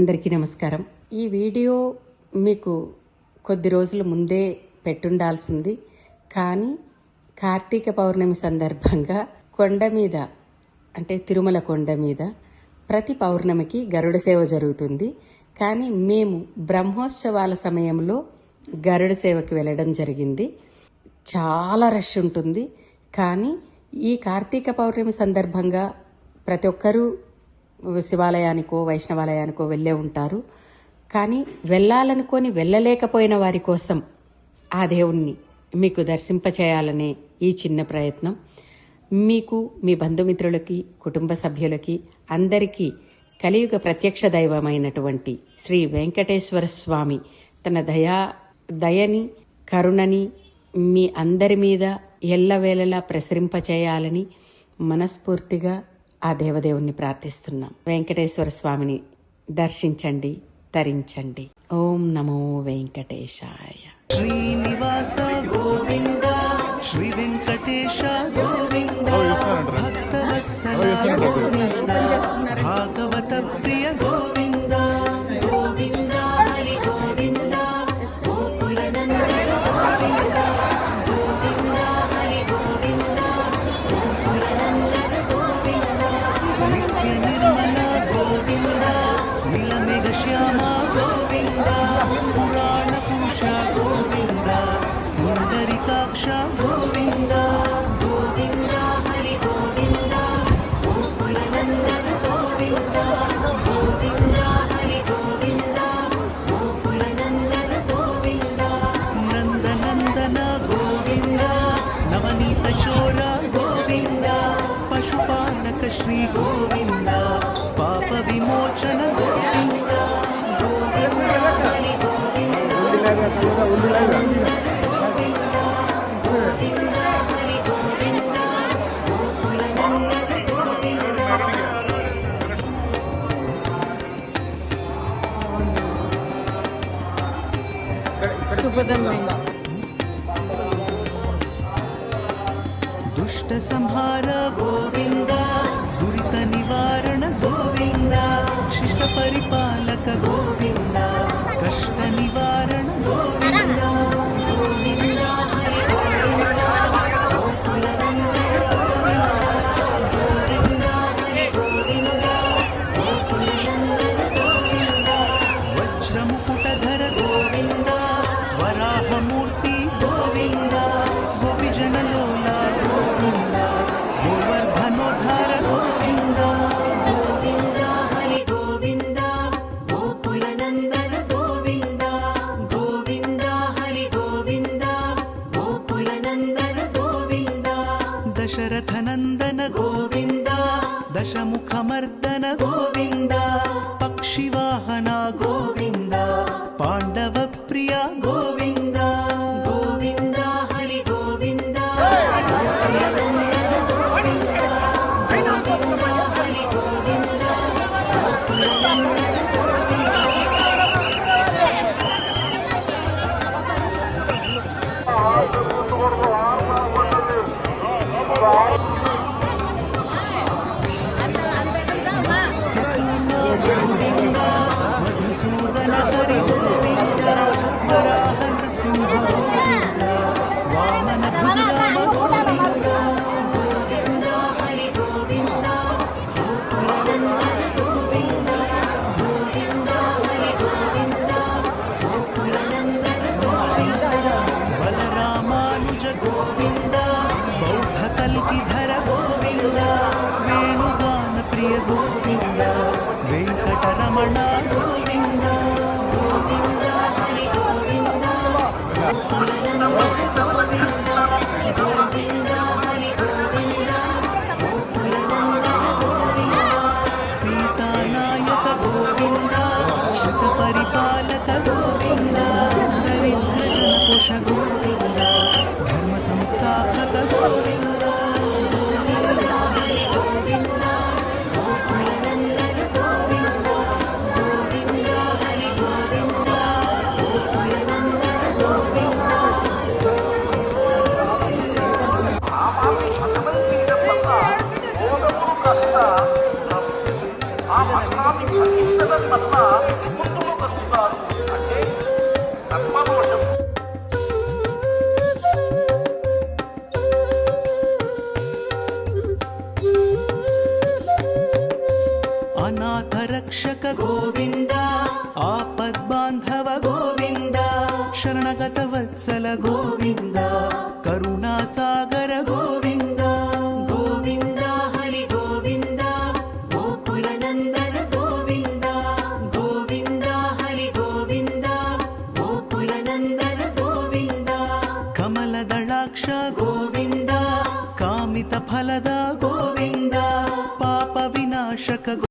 అందరికీ నమస్కారం. ఈ వీడియో మీకు కొద్ది రోజుల ముందే పెట్టుండాల్సింది, కానీ కార్తీక పౌర్ణమి సందర్భంగా కొండ మీద అంటే తిరుమల కొండ మీద ప్రతి పౌర్ణమికి గరుడ సేవ జరుగుతుంది. కానీ మేము బ్రహ్మోత్సవాల సమయంలో గరుడ సేవకి వెళ్ళడం జరిగింది. చాలా రష్ ఉంటుంది. కానీ ఈ కార్తీక పౌర్ణమి సందర్భంగా ప్రతి ఒక్కరూ శివాలయానికో వైష్ణవాలయానికో వెళ్ళే ఉంటారు. కానీ వెళ్ళాలనుకొని వెళ్ళలేకపోయిన వారి కోసం ఆ దేవుణ్ణి మీకు దర్శింపచేయాలనే ఈ చిన్న ప్రయత్నం. మీకు, మీ బంధుమిత్రులకి, కుటుంబ సభ్యులకి అందరికీ కలియుగ ప్రత్యక్ష దైవమైనటువంటి శ్రీ వెంకటేశ్వర స్వామి తన దయని, కరుణని మీ అందరి మీద ఎల్లవేళలా ప్రసరింపచేయాలని మనస్ఫూర్తిగా ఆ దేవదేవుణ్ణి ప్రార్థిస్తున్నాం. వెంకటేశ్వర స్వామిని దర్శించండి, తరించండి. ఓం నమో వెంకటేశాయ. శ్రీనివాస గోవింద, శ్రీ వెంకటేశ గోవింద, భక్తవత్సల గోవింద, భాగవత ప్రియ గోవింద, గోవింద హరి గోవింద, గోకులనందన గోవింద, గోవింద హరి గోవింద, గోకులనందన గోవింద, నిత్య నిర్మల గోవింద, నీలమేఘ శ్యామ గోవింద, పురాణ పురుష గోవింద, పుండరీకాక్ష గోవింద, గోవింద హరి గోవింద, గోకులనందన గోవింద, గోవింద హరి గోవింద, గోకులనందన గోవింద, నందనందన గోవింద, నవనీత చోర గోవింద, పశుపాలక శ్రీ గోవింద, పాప విమోచన గోవింద, గోవింద హరి గోవింద, గోకులనందన గోవింద, గోవింద హరి గోవింద, గోకులనందన గోవింద. దుష్ట సంహార గోవింద, దురిత నివారణ గోవింద, శిష్ట పరిపాలక గోవింద, కష్ట నివారణ గోవింద, గోవింద హరి గోవింద, గోకులనందన గోవింద, గోవింద హరి గోవింద, గోకులనందన గోవింద, వజ్రముకుటధర గోవింద, వరాహమూర్తి గోవింద, గోపిజనలోల గోవింద, గోవర్ధనోద్ధార గోవింద, గోవింద హరి గోవింద, గోకులనందన గోవింద, గోవింద హరి గోవింద, గోకులనందన గోవింద, దశరథనందన గోవింద, దశముఖమర్దన గోవింద, పక్షివాహన గోవింద, పాండవ ప్రియ గోవింద, గోవింద హరి గోవింద, గోకులనందన గోవింద, గోవింద హరి గోవింద, గోకులనందన గోవింద. గోవింద, మధుసూదన హరి గోవింద, వరాహన సింహ గోవింద, వామన భృగురామ గోవింద, గోవింద హరి గోవింద, గోకులనందన గోవింద, గోవింద హరి గోవింద, గోకులనందన గోవింద, బలరామానుజ గోవింద, బౌద్ధ కల్కిధర గోవింద, వేణుగాన ప్రియ గోవింద, వెంకటరమణ గోవింద, గోవింద హరి గోవింద, గోకులనందన గోవింద, గోవింద హరి గోవింద, గోకులనందన గోవింద, సీతానాయక గోవింద, శత పరిపాలక గోవింద, దరిద్ర జనపోష గోవింద, ధర్మ సంస్థాపక గోవింద, గోవింద హరి గోవింద, గోకులనందన గోవింద, గోవింద హరి గోవింద, గోకులనందన గోవింద. ಅನಾಥ ರಕ್ಷಕ ಗೋವಿಂದ, ಆಪದ್ಬಾಂಧವ ಗೋವಿಂದ, ಶರಣಗತ ವತ್ಸಲ ಗೋವಿಂದ, ಕರುಣಾಸಾಗರ ಗೋವಿಂದ. ಗೋವಿಂದ ಹರಿ ಗೋವಿಂದ, ಗೋಕುಲ ನಂದನ ಗೋವಿಂದ. ಗೋವಿಂದ ಹರಿ ಗೋವಿಂದ, ಗೋಕುಲ ನಂದನ ಗೋವಿಂದ. ಕಮಲದಳಾಕ್ಷ ಗೋವಿಂದ, ಕಾಮಿತ ಫಲದ ಗೋವಿಂದ, ಪಾಪ ವಿನಾಶಕ